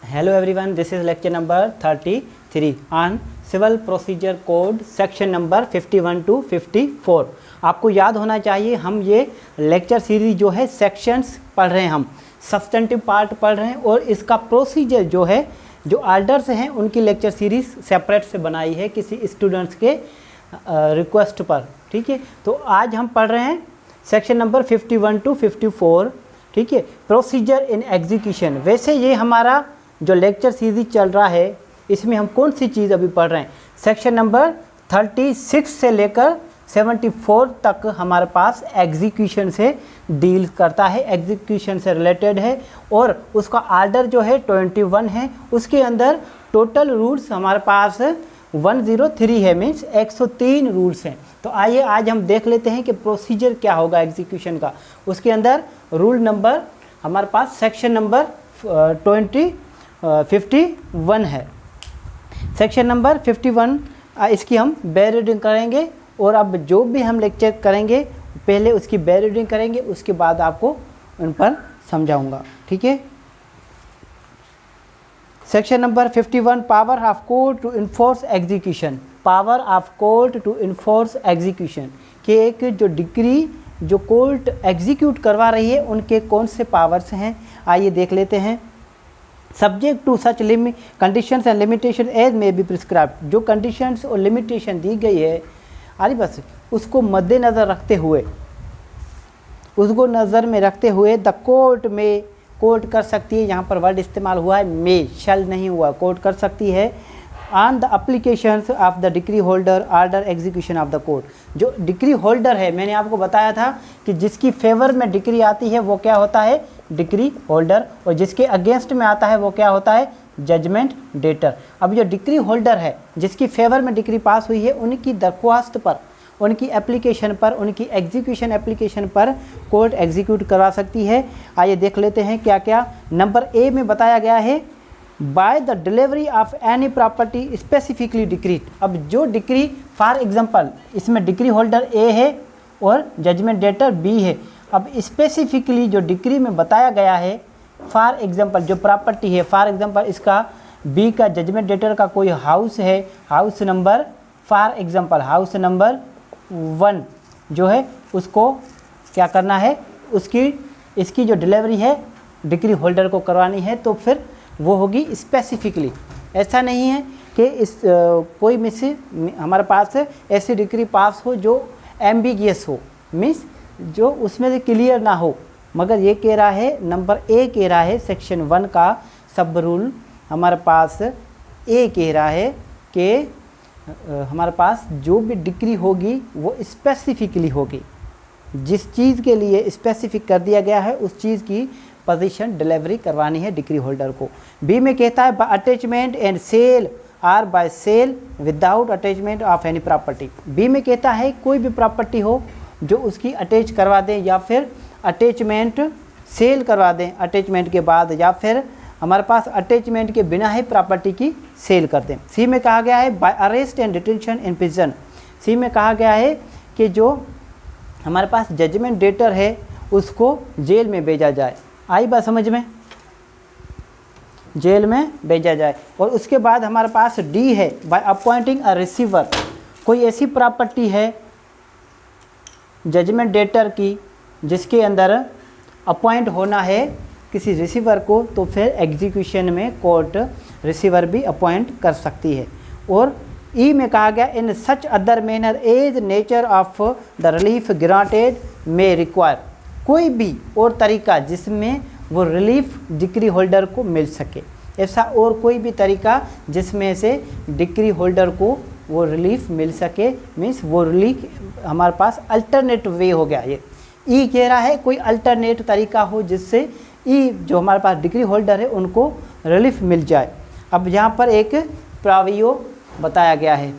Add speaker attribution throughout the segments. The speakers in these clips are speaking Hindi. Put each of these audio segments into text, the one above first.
Speaker 1: Hello everyone, this is lecture number 33 on Civil Procedure Code section number 51 to 54। आपको याद होना चाहिए हम ये लेक्चर सीरीज जो है सेक्शंस पढ़ रहे हैं, हम सब्सटेंटिव पार्ट पढ़ रहे हैं और इसका प्रोसीजर जो है जो ऑर्डर्स हैं उनकी लेक्चर सीरीज सेपरेट से बनाई है किसी स्टूडेंट्स के रिक्वेस्ट पर। ठीक है, तो आज हम पढ़ रहे हैं सेक्शन नंबर 51 टू 54। ठीक है, प्रोसीजर इन एग्जीक्यूशन। वैसे ये हमारा जो लेक्चर सीरीज चल रहा है इसमें हम कौन सी चीज़ अभी पढ़ रहे हैं, सेक्शन नंबर 36 से लेकर 74 तक हमारे पास एग्जीक्यूशन से डील करता है, एग्जीक्यूशन से रिलेटेड है और उसका आर्डर जो है 21 है। उसके अंदर टोटल रूल्स हमारे पास 103 है, मीन्स 103 रूल्स हैं। तो आइए आज हम देख लेते हैं कि प्रोसीजर क्या होगा एग्जीक्यूशन का। उसके अंदर रूल नंबर हमारे पास सेक्शन नंबर 51 है। सेक्शन नंबर 51 इसकी हम बेयर रीडिंग करेंगे और अब जो भी हम लेक्चर करेंगे पहले उसकी बेयर रीडिंग करेंगे, उसके बाद आपको उन पर समझाऊंगा। ठीक है, section number 51, power of court to enforce execution. Power of court to enforce execution कि एक जो डिक्री जो कोर्ट एग्जीक्यूट करवा रही है उनके कौन से पावर्स हैं, आइए देख लेते हैं। Subject to such conditions and limitation as may be prescribed. जो कंडीशंस और लिमिटेशन दी गई है अरे बस उसको मद्देनज़र रखते हुए, उसको नज़र में रखते हुए द कोर्ट में, कोर्ट कर सकती है, यहाँ पर वर्ड इस्तेमाल हुआ है मे, शल नहीं हुआ, कोर्ट कर सकती है on the applications of the decree holder order execution of the court. जो डिक्री होल्डर है, मैंने आपको बताया था कि जिसकी फेवर में डिक्री आती है वो क्या होता है, डिक्री होल्डर, और जिसके अगेंस्ट में आता है वो क्या होता है, जजमेंट डेटर। अब जो डिक्री होल्डर है जिसकी फेवर में डिक्री पास हुई है उनकी दरख्वास्त पर, उनकी एप्लीकेशन पर, उनकी एग्जीक्यूशन एप्लीकेशन पर कोर्ट एग्जीक्यूट करवा सकती है। आइए देख लेते हैं क्या क्या। नंबर ए में बताया गया है by the delivery of any property specifically decreed. अब जो डिक्री, फॉर एग्जांपल इसमें डिक्री होल्डर ए है और जजमेंट डेटर बी है। अब स्पेसिफिकली जो डिक्री में बताया गया है, फॉर एग्जांपल जो प्रॉपर्टी है, फॉर एग्जांपल इसका बी का जजमेंट डेटर का कोई हाउस है, house number, for example house number 1 जो है उसको क्या करना है, इसकी जो डिलीवरी है डिक्री होल्डर को करवानी है, तो फिर वो होगी स्पेसिफिकली। ऐसा नहीं है कि इस कोई में से हमारे पास ऐसी डिक्री पास हो जो एम्बिगियस हो, मीन्स जो उसमें से क्लियर ना हो, मगर ये कह रहा है, नंबर ए कह रहा है सेक्शन 1 का सब रूल हमारे पास ए कह रहा है कि हमारे पास जो भी डिक्री होगी वो स्पेसिफिकली होगी। जिस चीज़ के लिए स्पेसिफिक कर दिया गया है उस चीज़ की पोजीशन डिलीवरी करवानी है डिक्री होल्डर को। बी में कहता है by attachment and sale or by sale without attachment of any property. B में कहता है कोई भी प्रॉपर्टी हो जो उसकी अटैच करवा दें या फिर अटैचमेंट सेल करवा दें अटैचमेंट के बाद, या फिर हमारे पास अटैचमेंट के बिना ही प्रॉपर्टी की सेल कर दें। सी में कहा गया है by arrest and detention in prison. C में कहा गया है कि जो हमारे पास जजमेंट डेटर है उसको जेल में भेजा जाए। आई बात समझ में, जेल में भेजा जाए। और उसके बाद हमारे पास डी है बाय अपॉइंटिंग अ रिसीवर। कोई ऐसी प्रॉपर्टी है जजमेंट डेटर की जिसके अंदर अपॉइंट होना है किसी रिसीवर को, तो फिर एग्जीक्यूशन में कोर्ट रिसीवर भी अपॉइंट कर सकती है। और ई में कहा गया in such other manner as nature of the relief granted may require. कोई भी और तरीका जिसमें वो रिलीफ डिक्री होल्डर को मिल सके, ऐसा और कोई भी तरीका जिसमें से डिक्री होल्डर को वो रिलीफ मिल सके, मीन्स वो रिलीफ हमारे पास अल्टरनेट वे हो गया। ये ई कह रहा है कोई अल्टरनेट तरीका हो जिससे ई जो हमारे पास डिक्री होल्डर है उनको रिलीफ मिल जाए। अब यहाँ पर एक प्रावियो बताया गया है।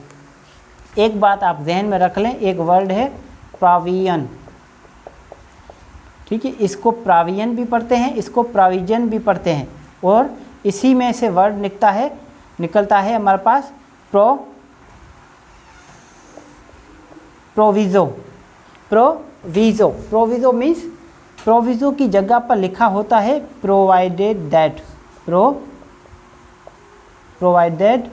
Speaker 1: एक बात आप जहन में रख लें, एक वर्ड है प्रावियन। ठीक है, इसको प्रावियन भी पढ़ते हैं, इसको प्राविजन भी पढ़ते हैं, और इसी में से वर्ड निकलता है हमारे पास प्रोविज़ो। प्रोविज़ो मीन्स प्रोविज़ो की जगह पर लिखा होता है प्रोवाइडेड दैट, प्रोवाइडेड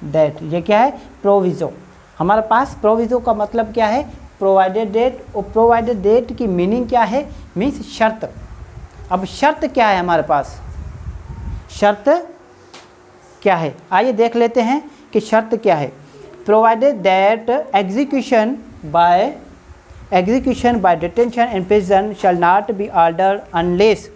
Speaker 1: डेट, ये क्या है, प्रोविज़ो। हमारे पास प्रोविज़ो का मतलब क्या है, प्रोवाइडेड डेट। और प्रोवाइडेड डेट की मीनिंग क्या है, मीन्स शर्त। अब शर्त क्या है हमारे पास, शर्त क्या है, आइए देख लेते हैं कि शर्त क्या है। Provided that execution bye detention in prison shall not be order unless.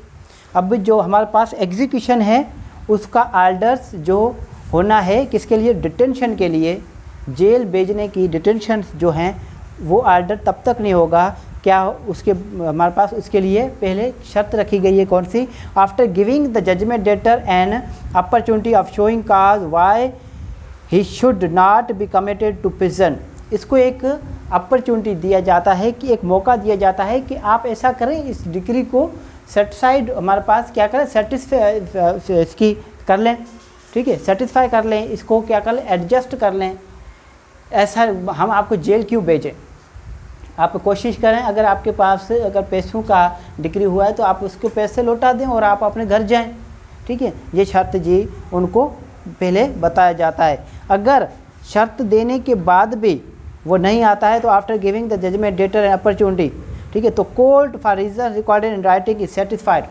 Speaker 1: अब जो हमारे पास एग्जीक्यूशन है उसका ऑर्डर्स जो होना है किसके लिए, डिटेंशन के लिए, जेल भेजने की डिटेंशन जो हैं वो ऑर्डर तब तक नहीं होगा, क्या उसके हमारे पास उसके लिए पहले शर्त रखी गई है, कौन सी, after giving the judgment debtor an opportunity of showing cause why he should not be committed to prison. इसको एक अपॉर्चुनिटी दिया जाता है कि एक मौका दिया जाता है कि आप ऐसा करें, इस डिग्री को सेटिस्फाइड हमारे पास क्या करें, सेटिस्फाई इसकी कर लें, ठीक है, सेटिस्फाई कर लें, इसको क्या कर लें, एडजस्ट कर लें। ऐसा हम आपको जेल क्यों भेजें, आप कोशिश करें, अगर आपके पास अगर पैसों का डिग्री हुआ है तो आप उसको पैसे लौटा दें और आप अपने घर जाएं, ठीक है। ये शर्त जी उनको पहले बताया जाता है। अगर शर्त देने के बाद भी वो नहीं आता है तो after giving the judgment debtor an opportunity, ठीक है, तो court for reason recorded in writing is satisfied.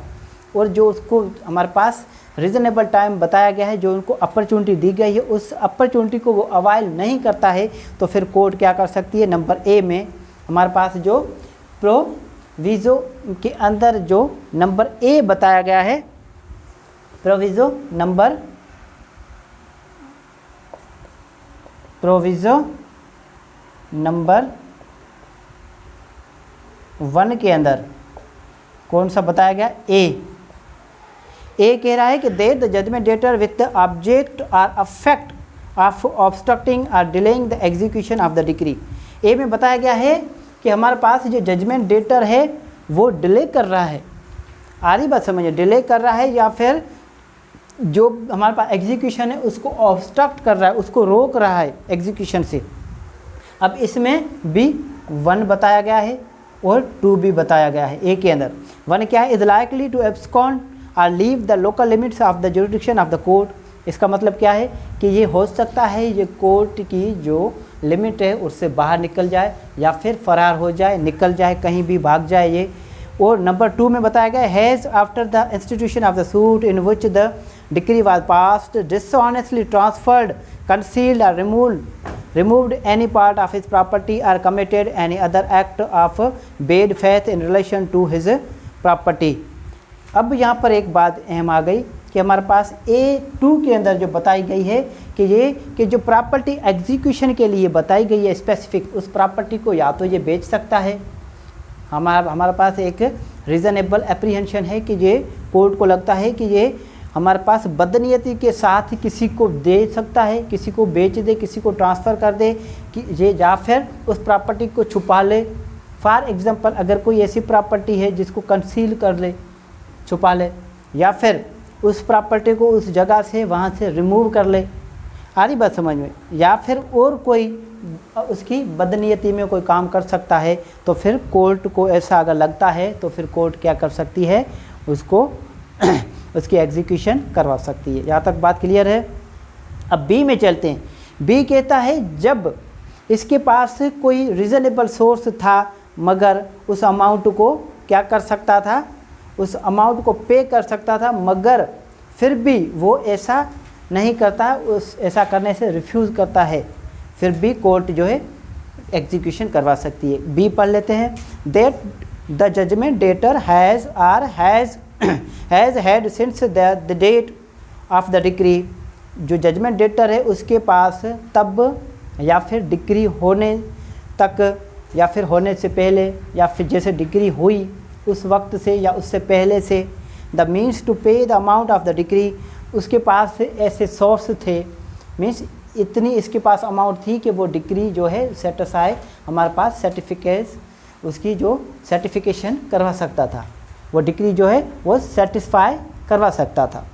Speaker 1: और जो उसको हमारे पास रीज़नेबल टाइम बताया गया है, जो उनको अपॉर्चुनिटी दी गई है, उस अपॉर्चुनिटी को वो अवाइल नहीं करता है तो फिर कोर्ट क्या कर सकती है, नंबर ए में हमारे पास जो प्रोविज़ो के अंदर जो नंबर ए बताया गया है, प्रोविज़ो नंबर 1 के अंदर कौन सा बताया गया, ए कह रहा है कि that the judgment debtor with the object or effect of obstructing और delaying the execution of the decree. A में बताया गया है कि हमारे पास जो जजमेंट डेटर है वो डिले कर रहा है, आ रही बात समझिए, डिले कर रहा है या फिर जो हमारे पास एग्जीक्यूशन है उसको ऑब्स्ट्रक्ट कर रहा है, उसको रोक रहा है एग्जीक्यूशन से। अब इसमें B1 बताया गया है और 2B बताया गया है। ए के अंदर 1 क्या है, इज लाइकली टू एब्सकॉन्ड और leave the local limits of the jurisdiction of the court. इसका मतलब क्या है कि ये हो सकता है ये कोर्ट की जो लिमिट है उससे बाहर निकल जाए या फिर फरार हो जाए, निकल जाए, कहीं भी भाग जाए ये। और नंबर 2 में बताया गया has after the institution of the suit in which the decree was passed dishonestly transferred concealed और removed any part of his property or committed any other act of bad faith in relation to his property। अब यहाँ पर एक बात अहम आ गई कि हमारे पास A2 के अंदर जो बताई गई है कि जो प्रॉपर्टी एग्जीक्यूशन के लिए बताई गई है स्पेसिफिक, उस प्रॉपर्टी को या तो ये बेच सकता है, हमारे पास एक रीज़नेबल एप्रीहेंशन है कि ये कोर्ट को लगता है कि ये हमारे पास बदनीयती के साथ किसी को दे सकता है, किसी को बेच दे, किसी को ट्रांसफ़र कर दे, कि ये या फिर उस प्रॉपर्टी को छुपा ले। फॉर एग्ज़ाम्पल अगर कोई ऐसी प्रॉपर्टी है जिसको कंसील कर ले, छुपा ले, या फिर उस प्रॉपर्टी को उस जगह से वहाँ से रिमूव कर ले, आ रही बात समझ में, या फिर और कोई उसकी बदनीयती में कोई काम कर सकता है, तो फिर कोर्ट को ऐसा अगर लगता है तो फिर कोर्ट क्या कर सकती है, उसको उसकी एग्जीक्यूशन करवा सकती है। यहाँ तक बात क्लियर है। अब बी में चलते हैं। बी कहता है जब इसके पास कोई रीज़नेबल सोर्स था मगर उस अमाउंट को क्या कर सकता था, उस अमाउंट को पे कर सकता था, मगर फिर भी वो ऐसा नहीं करता, उस ऐसा करने से रिफ्यूज़ करता है, फिर भी कोर्ट जो है एग्जीक्यूशन करवा सकती है। बी पढ़ लेते हैं। That the judgment debtor has had since the date of the decree. जो जजमेंट डेटर है उसके पास तब या फिर डिक्री होने तक या फिर होने से पहले या फिर जैसे डिक्री हुई उस वक्त से या उससे पहले से the means to pay the amount of the decree, उसके पास ऐसे सोर्स थे, मीन्स इतनी इसके पास अमाउंट थी कि वो डिक्री जो है सेटिस्फाई हमारे पास सर्टिफिकेट उसकी जो सर्टिफिकेशन करवा सकता था, वो डिक्री जो है वो सेटिस्फाई करवा सकता था।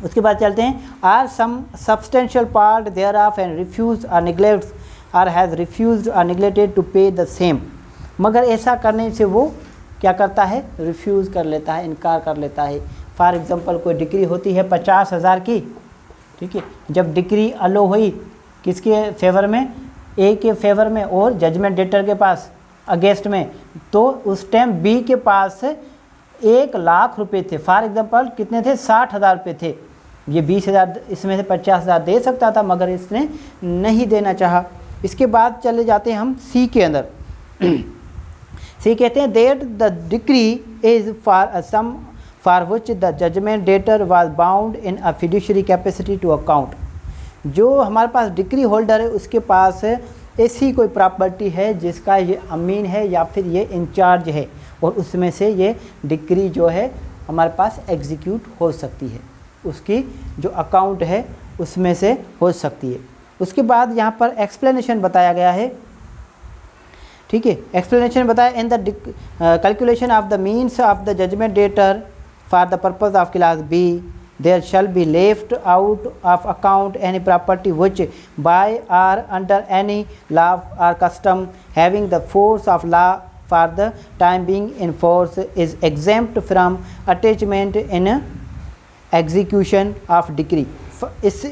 Speaker 1: उसके बाद चलते हैं। Or some substantial part thereof and refuse or neglects or has refuse or neglected to pay the same. मगर ऐसा करने से वो क्या करता है, रिफ्यूज़ कर लेता है, इनकार कर लेता है। फॉर एग्ज़ाम्पल कोई डिक्री होती है 50,000 की, ठीक है, जब डिक्री अलो हुई किसके फेवर में, ए के फेवर में और जजमेंट डेटर के पास अगेंस्ट में, तो उस टाइम बी के पास 1,00,000 रुपये थे। फॉर एग्जांपल कितने थे, 60,000 रुपये थे। ये 20,000 इसमें से 50,000 दे सकता था, मगर इसने नहीं देना चाहा। इसके बाद चले जाते हैं हम सी के अंदर। सी कहते हैं that the decree is for a sum for which the judgment debtor was bound in a fiduciary capacity to account. जो हमारे पास डिक्री होल्डर है उसके पास ऐसी कोई प्रॉपर्टी है जिसका ये अमीन है या फिर ये इंचार्ज है, और उसमें से ये डिक्री जो है हमारे पास एग्जीक्यूट हो सकती है, उसकी जो अकाउंट है उसमें से हो सकती है। उसके बाद यहाँ पर एक्सप्लेनेशन बताया गया है, ठीक है। एक्सप्लेनेशन बताया in the calculation of the means of the judgment debtor for the purpose of class B there shall be left out of account any property which by or under any law or custom having the force of law for the time being in force is exempt from attachment in execution of decree। इस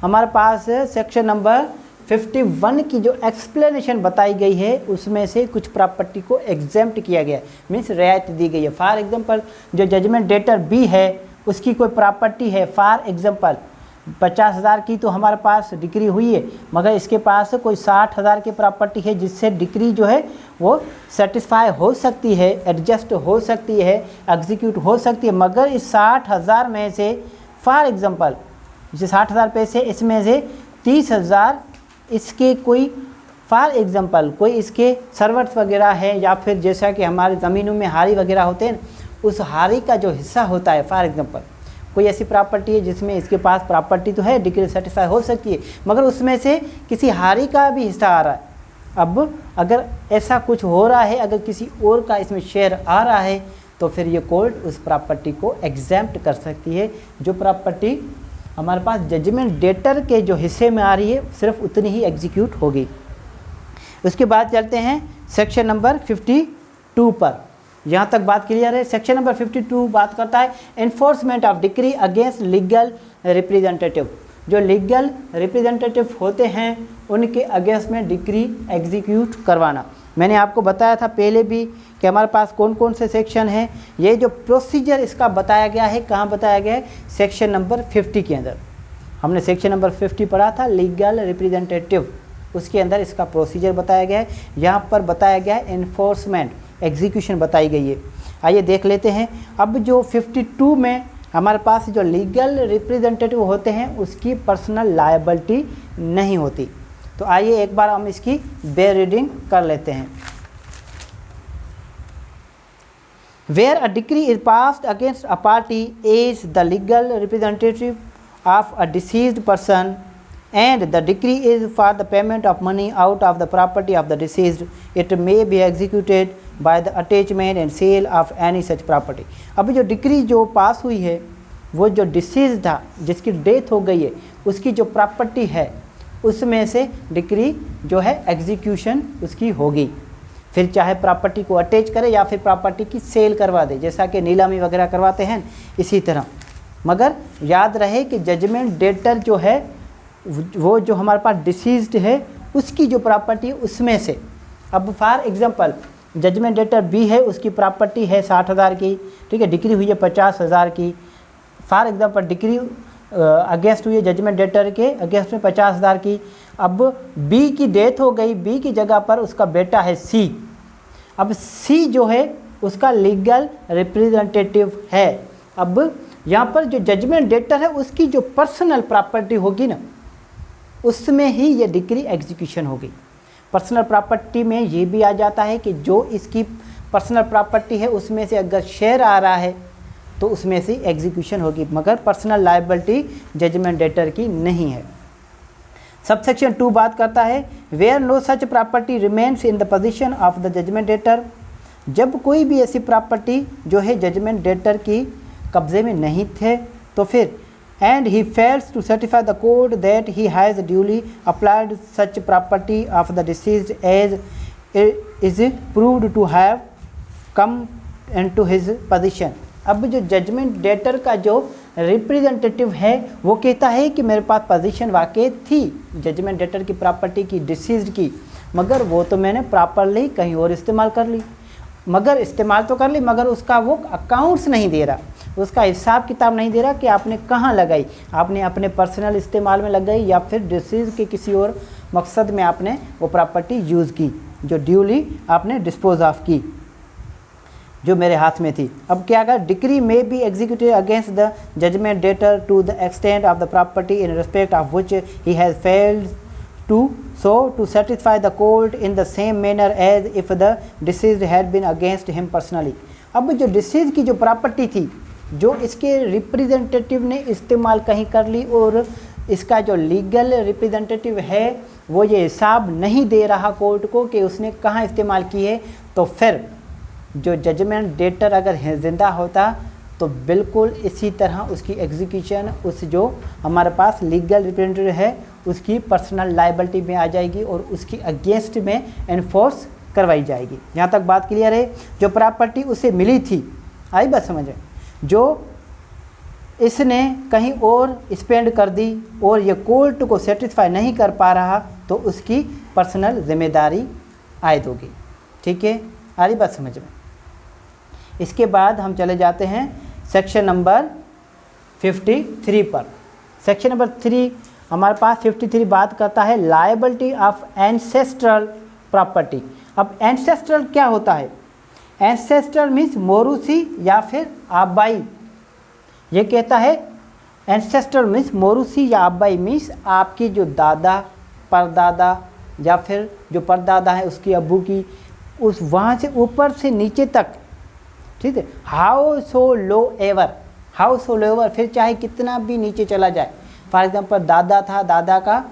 Speaker 1: हमारे पास सेक्शन नंबर 51 की जो एक्सप्लेनेशन बताई गई है उसमें से कुछ प्रॉपर्टी को एग्जेम्प्ट किया गया है, मीन्स रियायत दी गई है। फॉर एग्जांपल जो जजमेंट डेटर बी है उसकी कोई प्रॉपर्टी है, फॉर एग्जांपल 50,000 की तो हमारे पास डिक्री हुई है, मगर इसके पास कोई 60,000 की प्रॉपर्टी है जिससे डिक्री जो है वो सेटिस्फाई हो सकती है, एडजस्ट हो सकती है, एग्जीक्यूट हो सकती है। मगर इस 60,000 में से फॉर एग्जांपल जैसे 60,000 पैसे, इसमें से 30,000 इसके कोई फॉर एग्जांपल कोई इसके सर्वर्स वगैरह है, या फिर जैसा कि हमारे ज़मीनों में हारी वगैरह होते हैं, उस हारी का जो हिस्सा होता है, फॉर एग्जांपल कोई ऐसी प्रॉपर्टी है जिसमें इसके पास प्रॉपर्टी तो है, डिक्री सेटिस्फाई हो सकती है, मगर उसमें से किसी हारी का भी हिस्सा आ रहा है। अब अगर ऐसा कुछ हो रहा है, अगर किसी और का इसमें शेयर आ रहा है, तो फिर ये कोर्ट उस प्रॉपर्टी को एग्जेम्प्ट कर सकती है। जो प्रॉपर्टी हमारे पास जजमेंट डेटर के जो हिस्से में आ रही है सिर्फ उतनी ही एग्जीक्यूट होगी। उसके बाद चलते हैं सेक्शन नंबर 52 पर। यहाँ तक बात क्लियर है। सेक्शन नंबर 52 बात करता है enforcement of decree against legal representative. जो लीगल रिप्रेजेंटेटिव होते हैं उनके अगेंस्ट में डिक्री एग्जीक्यूट करवाना। मैंने आपको बताया था पहले भी कि हमारे पास कौन कौन से सेक्शन हैं। ये जो प्रोसीजर इसका बताया गया है, कहाँ बताया गया है, सेक्शन नंबर 50 के अंदर। हमने सेक्शन नंबर 50 पढ़ा था लीगल रिप्रेजेंटेटिव, उसके अंदर इसका प्रोसीजर बताया गया है। यहाँ पर बताया गया है एनफोर्समेंट, एग्जीक्यूशन बताई गई है। आइए देख लेते हैं। अब जो 52 में हमारे पास जो लीगल रिप्रेजेंटेटिव होते हैं उसकी पर्सनल लायबिलिटी नहीं होती। तो आइए एक बार हम इसकी बे रीडिंग कर लेते हैं। Where a decree is passed against a party is the legal representative of a deceased person and the decree is for the payment of money out of the property of the deceased, it may be executed by the attachment and sale of any such property। अभी जो डिक्री जो पास हुई है वो जो डिसीज था, जिसकी डेथ हो गई है, उसकी जो प्रॉपर्टी है उसमें से डिक्री जो है एग्जीक्यूशन उसकी होगी। फिर चाहे प्रॉपर्टी को अटैच करे या फिर प्रॉपर्टी की सेल करवा दे, जैसा कि नीलामी वगैरह करवाते हैं इसी तरह। मगर याद रहे कि जजमेंट डेटर जो है वो जो हमारे पास डिसीज्ड है उसकी जो प्रॉपर्टी उसमें से, अब for example judgment debtor B है, उसकी प्रॉपर्टी है 60,000 की, ठीक है, डिक्री हुई है 50,000 की। फॉर एग्जांपल डिक्री अगेंस्ट हुई है जजमेंट डेटर के अगेंस्ट में 50,000 की। अब बी की डेथ हो गई, बी की जगह पर उसका बेटा है सी। अब सी जो है उसका लीगल रिप्रेजेंटेटिव है। अब यहाँ पर जो जजमेंट डेटर है उसकी जो पर्सनल प्रॉपर्टी होगी ना, उसमें ही ये डिक्री एग्जीक्यूशन होगी। पर्सनल प्रॉपर्टी में ये भी आ जाता है कि जो इसकी पर्सनल प्रॉपर्टी है उसमें से अगर शेयर आ रहा है तो उसमें से एग्जीक्यूशन होगी, मगर पर्सनल लायबिलिटी जजमेंट डेटर की नहीं है। सबसेक्शन 2 बात करता है where no such property remains in the position of the judgment debtor. जब कोई भी ऐसी प्रॉपर्टी जो है जजमेंट डेटर की कब्जे में नहीं थे तो फिर and he fails to certify the court that he has duly applied such property of the deceased as is proved to have come into his possession। अब जो जजमेंट डेटर का जो रिप्रेजेंटेटिव है वो कहता है कि मेरे पास पोजीशन वाकई थी जजमेंट डेटर की प्रॉपर्टी की डिसीज्ड की, मगर वो तो मैंने प्रॉपरली कहीं और इस्तेमाल कर ली, मगर इस्तेमाल तो कर ली मगर उसका वो अकाउंट्स नहीं दे रहा, उसका हिसाब किताब नहीं दे रहा कि आपने कहाँ लगाई, आपने अपने पर्सनल इस्तेमाल में लगाई या फिर डिसीज के किसी और मकसद में आपने वो प्रॉपर्टी यूज़ की जो ड्यूली आपने डिस्पोज ऑफ की, जो मेरे हाथ में थी। अब क्या अगर decree may be executed against the judgment debtor to the extent of the property in respect of which he has failed to satisfy the court in the same manner as if the deceased had been against him personally। अब जो डिसीज की जो प्रॉपर्टी थी जो इसके रिप्रेजेंटेटिव ने इस्तेमाल कहीं कर ली और इसका जो लीगल रिप्रेजेंटेटिव है वो ये हिसाब नहीं दे रहा कोर्ट को कि उसने कहाँ इस्तेमाल की है, तो फिर जो जजमेंट डेटर अगर जिंदा होता तो बिल्कुल इसी तरह उसकी एग्जीक्यूशन उस जो हमारे पास लीगल रिप्रेजेंटेटिव है उसकी पर्सनल लायबिलिटी में आ जाएगी और उसकी अगेंस्ट में एनफोर्स करवाई जाएगी। यहाँ तक बात क्लियर है। जो प्रॉपर्टी उसे मिली थी, आई बात समझ में, जो इसने कहीं और स्पेंड कर दी और ये कोर्ट को सेटिस्फाई नहीं कर पा रहा तो उसकी पर्सनल जिम्मेदारी आयद होगी। ठीक है, आ रही बात समझ में। इसके बाद हम चले जाते हैं सेक्शन नंबर 53 पर। सेक्शन नंबर 3 हमारे पास 53 बात करता है लायबिलिटी ऑफ एंसेस्ट्रल प्रॉपर्टी। अब एंसेस्ट्रल क्या होता है? एंसेस्ट्रल मीन्स मोरूसी या फिर आबाई। ये कहता है एंसेस्ट्रल मीन्स मोरूसी या आबाई मीन्स आपकी जो दादा परदादा या फिर जो परदादा है उसकी अब्बू की, उस वहाँ से ऊपर से नीचे तक, ठीक है, हाउ सो लो एवर, फिर चाहे कितना भी नीचे चला जाए। फॉर एग्जांपल दादा था, दादा का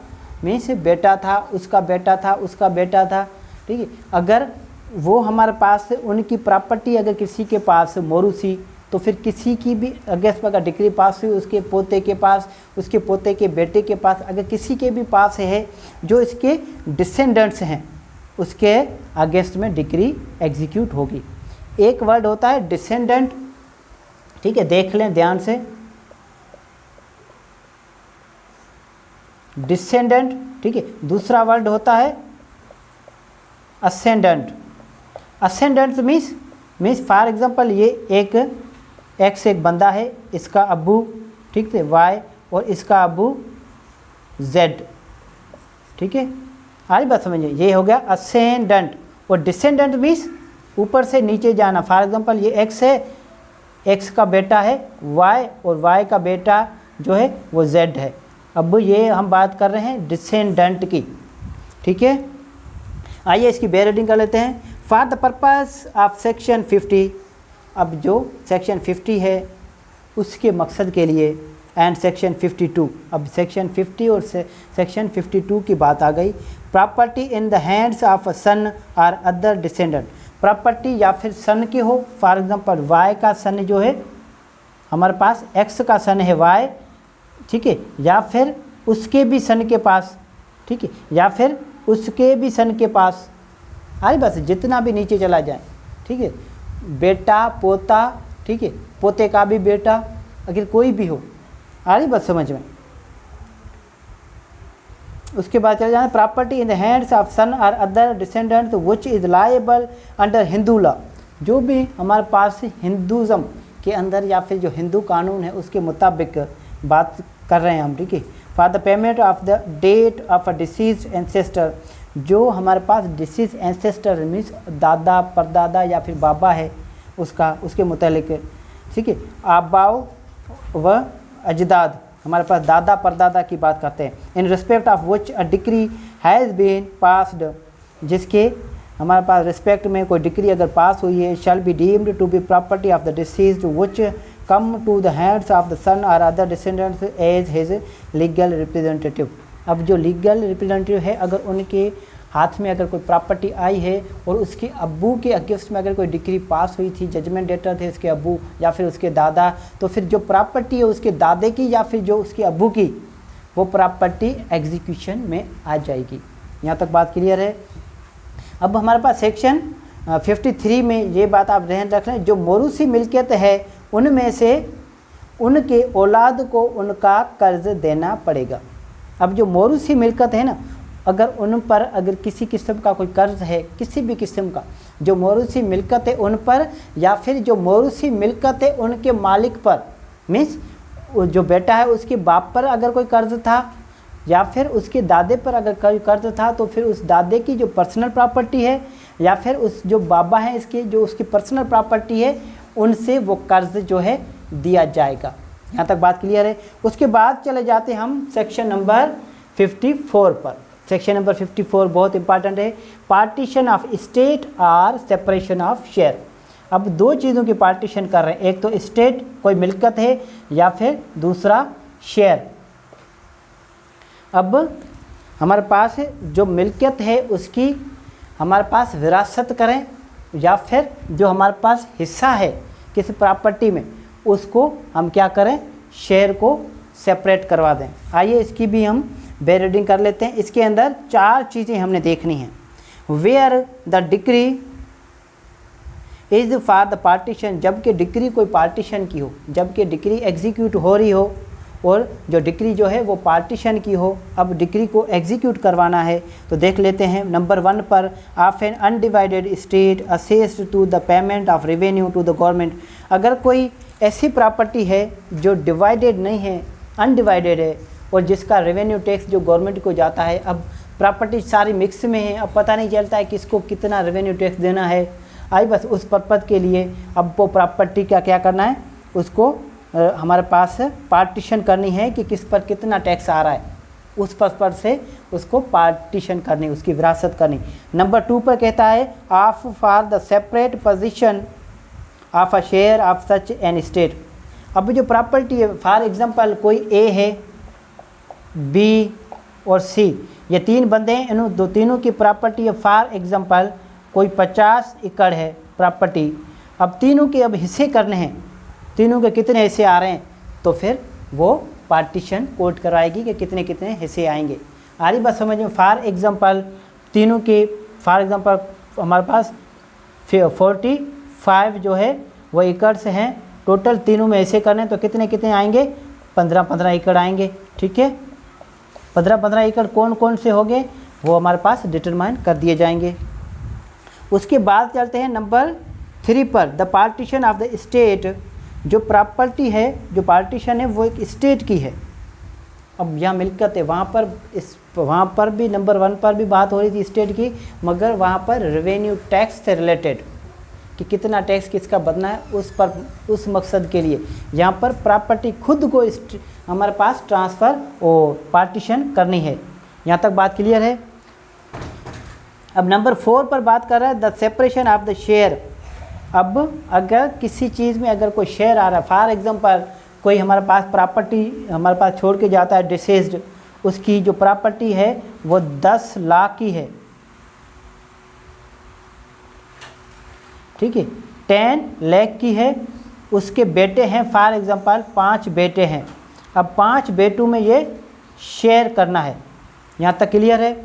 Speaker 1: मीन्स बेटा था, उसका बेटा था, उसका बेटा था, ठीक है। अगर वो हमारे पास उनकी प्रॉपर्टी अगर किसी के पास मोरूसी, तो फिर किसी की भी अगेंस्ट अगर डिक्री पास हुई उसके पोते के पास, उसके पोते के बेटे के पास, अगर किसी के भी पास है जो इसके डिसेंडेंट्स हैं उसके अगेंस्ट में डिक्री एग्जीक्यूट होगी। एक वर्ड होता है डिसेंडेंट, ठीक है, देख लें ध्यान से, डिसेंडेंट, ठीक है। दूसरा वर्ड होता है ascendant. Ascendant means for example ये एक एक्स एक बंदा है, इसका अब्बू, ठीक है, वाई, और इसका अब्बू जेड, ठीक है। आज बात समझिए, ये हो गया असेंडेंट। और डिसेंडेंट मीन्स ऊपर से नीचे जाना। फॉर एग्जांपल ये एक्स है, एक्स का बेटा है वाई और वाई का बेटा जो है वो जेड है। अब ये हम बात कर रहे हैं डिसेंडेंट की, ठीक है। आइए इसकी बे रीडिंग कर लेते हैं। For the purpose of section 50, अब जो सेक्शन 50 है उसके मकसद के लिए, एंड सेक्शन 52, अब सेक्शन 50 और सेक्शन 52 की बात आ गई। Property in the hands of a son और अदर डिसेंडेंट, प्रॉपर्टी या फिर सन की हो, फॉर एग्जांपल वाई का सन जो है हमारे पास, एक्स का सन है वाई, ठीक है, या फिर उसके भी सन के पास, ठीक है, या फिर उसके भी सन के पास, आई बस जितना भी नीचे चला जाए, ठीक है, बेटा पोता, ठीक है, पोते का भी बेटा, अगर कोई भी हो, आ रही बात समझ में। उसके बाद चले जाना property in the hands of son और other descendants which is liable under Hindu law, जो भी हमारे पास हिंदुज़म के अंदर या फिर जो हिंदू कानून है उसके मुताबिक बात कर रहे हैं हम, ठीक है। For the payment of the date of a deceased ancestor, जो हमारे पास डिसीज एंसेस्टर मीन्स दादा परदादा या फिर बाबा है उसका, उसके मुतालिक, ठीक है, आबाओ व अजदाद, हमारे पास दादा परदादा की बात करते हैं। In respect of which a decree has been passed, जिसके हमारे पास रिस्पेक्ट में कोई डिक्री अगर पास हुई है, shall be deemed to be property of the deceased which come to the hands of the son और other descendants as his legal representative. अब जो लीगल रिप्रेजेंटेटिव है अगर उनके हाथ में अगर कोई प्रॉपर्टी आई है और उसके अब्बू के अगेंस्ट में अगर कोई डिक्री पास हुई थी, जजमेंट डेटर थे उसके अब्बू या फिर उसके दादा, तो फिर जो प्रॉपर्टी है उसके दादे की या फिर जो उसके अब्बू की, वो प्रॉपर्टी एग्जीक्यूशन में आ जाएगी। यहाँ तक बात क्लियर है। अब हमारे पास सेक्शन 53 में ये बात आप ध्यान रख रहे हैं, जो मोरूसी मिल्कियत है उनमें से उनके औलाद को उनका कर्ज देना पड़ेगा। अब जो मौरूसी मिल्कत है ना, अगर उन पर अगर किसी किस्म का कोई कर्ज है, किसी भी किस्म का जो मौरूसी मिल्कत है उन पर, या फिर जो मौरूसी मिल्कत है उनके मालिक पर, मीन्स जो बेटा है उसके बाप पर अगर कोई कर्ज था या फिर उसके दादे पर अगर कोई कर्ज था, तो फिर उस दादे की जो पर्सनल प्रॉपर्टी है या फिर उस जो बाबा है इसके जो उसकी पर्सनल प्रॉपर्टी है, उनसे वो कर्ज जो है दिया जाएगा। यहाँ तक बात क्लियर है। उसके बाद चले जाते हम सेक्शन नंबर 54 पर। सेक्शन नंबर 54 बहुत इंपॉर्टेंट है, पार्टीशन ऑफ स्टेट और सेपरेशन ऑफ शेयर। अब दो चीज़ों की पार्टीशन कर रहे हैं, एक तो स्टेट कोई मिल्कत है या फिर दूसरा शेयर। अब हमारे पास जो मिल्कियत है उसकी हमारे पास विरासत करें या फिर जो हमारे पास हिस्सा है किसी प्रॉपर्टी में उसको हम क्या करें, शेयर को सेपरेट करवा दें। आइए इसकी भी हम बेरीडिंग कर लेते हैं। इसके अंदर 4 चीज़ें हमने देखनी हैं। Where the decree is for the partition, जबकि डिक्री कोई पार्टीशन की हो, जबकि डिक्री एग्जीक्यूट हो रही हो और जो डिक्री जो है वो पार्टीशन की हो। अब डिक्री को एग्जीक्यूट करवाना है तो देख लेते हैं नंबर 1 पर, of an undivided state assessed to the payment of revenue to the government. अगर कोई ऐसी प्रॉपर्टी है जो डिवाइडेड नहीं है, अनडिवाइडेड है और जिसका रेवेन्यू टैक्स जो गवर्नमेंट को जाता है, अब प्रॉपर्टी सारी मिक्स में है, अब पता नहीं चलता है किसको कितना रेवेन्यू टैक्स देना है। आई बस उस पर्पज़ के लिए अब वो प्रॉपर्टी का क्या करना है, उसको हमारे पास पार्टीशन करनी है कि किस पर कितना टैक्स आ रहा है, उस पर्पज़ से उसको पार्टीशन करनी, उसकी विरासत करनी। नंबर 2 पर कहता है of for the separate position of a share of such an state. अब जो प्रॉपर्टी है, फॉर एग्जांपल कोई ए है, बी और सी, ये 3 बंदे हैं, इन दो तीनों की प्रॉपर्टी है। फॉर एग्जांपल कोई 50 एकड़ है प्रॉपर्टी, अब तीनों के अब हिस्से करने हैं, तीनों के कितने हिस्से आ रहे हैं, तो फिर वो पार्टीशन कोर्ट करवाएगी कि कितने कितने हिस्से आएंगे। आ रही बात समझ में। फॉर एग्जांपल तीनों के, फॉर एग्जांपल हमारे पास 45 जो है वो एकड़ से हैं, टोटल तीनों में हिस्से करने तो कितने कितने आएंगे, 15-15 एकड़ आएंगे। ठीक है, 15-15 एकड़ कौन कौन से होंगे वो हमारे पास डिटरमाइन कर दिए जाएंगे। उसके बाद चलते हैं नंबर 3 पर, the partition of the state. जो प्रॉपर्टी है, जो पार्टीशन है वो एक स्टेट की है। अब यहाँ मिल्कियत है, वहाँ पर भी नंबर 1 पर भी बात हो रही थी स्टेट की, मगर वहाँ पर रेवेन्यू टैक्स से रिलेटेड कि कितना टैक्स किसका बनना है उस मकसद के लिए यहाँ पर प्रॉपर्टी खुद को हमारे पास ट्रांसफ़र और पार्टीशन करनी है। यहाँ तक बात क्लियर है। अब नंबर 4 पर बात कर रहा है the separation of the share. अब अगर किसी चीज़ में अगर कोई शेयर आ रहा है, फॉर एग्जांपल कोई हमारे पास प्रॉपर्टी हमारे पास छोड़ के जाता है डिसीज्ड, उसकी जो प्रॉपर्टी है वो 10 लाख की है, ठीक है, 10 लाख की है, उसके बेटे हैं, फॉर एग्जांपल 5 बेटे हैं। अब 5 बेटों में ये शेयर करना है। यहाँ तक क्लियर है।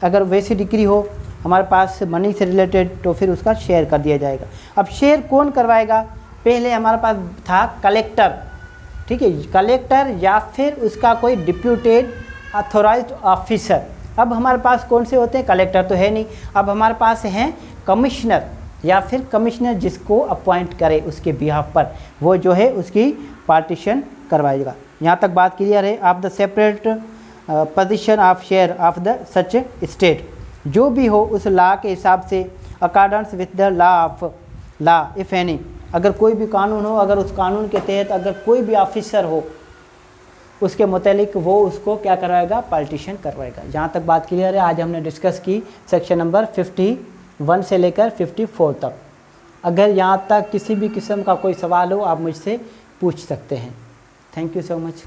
Speaker 1: अगर वैसी डिक्री हो हमारे पास मनी से रिलेटेड तो फिर उसका शेयर कर दिया जाएगा। अब शेयर कौन करवाएगा, पहले हमारे पास था कलेक्टर, ठीक है, कलेक्टर या फिर उसका कोई डिप्यूटेड अथोराइज्ड ऑफिसर। अब हमारे पास कौन से होते हैं, कलेक्टर तो है नहीं, अब हमारे पास हैं कमिश्नर या फिर कमिश्नर जिसको अपॉइंट करे उसके बिहाफ पर, वो जो है उसकी पार्टीशन करवाएगा। यहाँ तक बात क्लियर है। Of the separate position of share of the such state, जो भी हो उस लॉ के हिसाब से, accordance with the law of law if any, अगर कोई भी कानून हो, अगर उस कानून के तहत अगर कोई भी ऑफिसर हो उसके मुतालिक वो उसको क्या करवाएगा, पार्टीशन करवाएगा। जहाँ तक बात क्लियर है। आज हमने डिस्कस की सेक्शन नंबर 51 से लेकर 54 तक। अगर यहाँ तक किसी भी किस्म का कोई सवाल हो आप मुझसे पूछ सकते हैं। Thank you so much.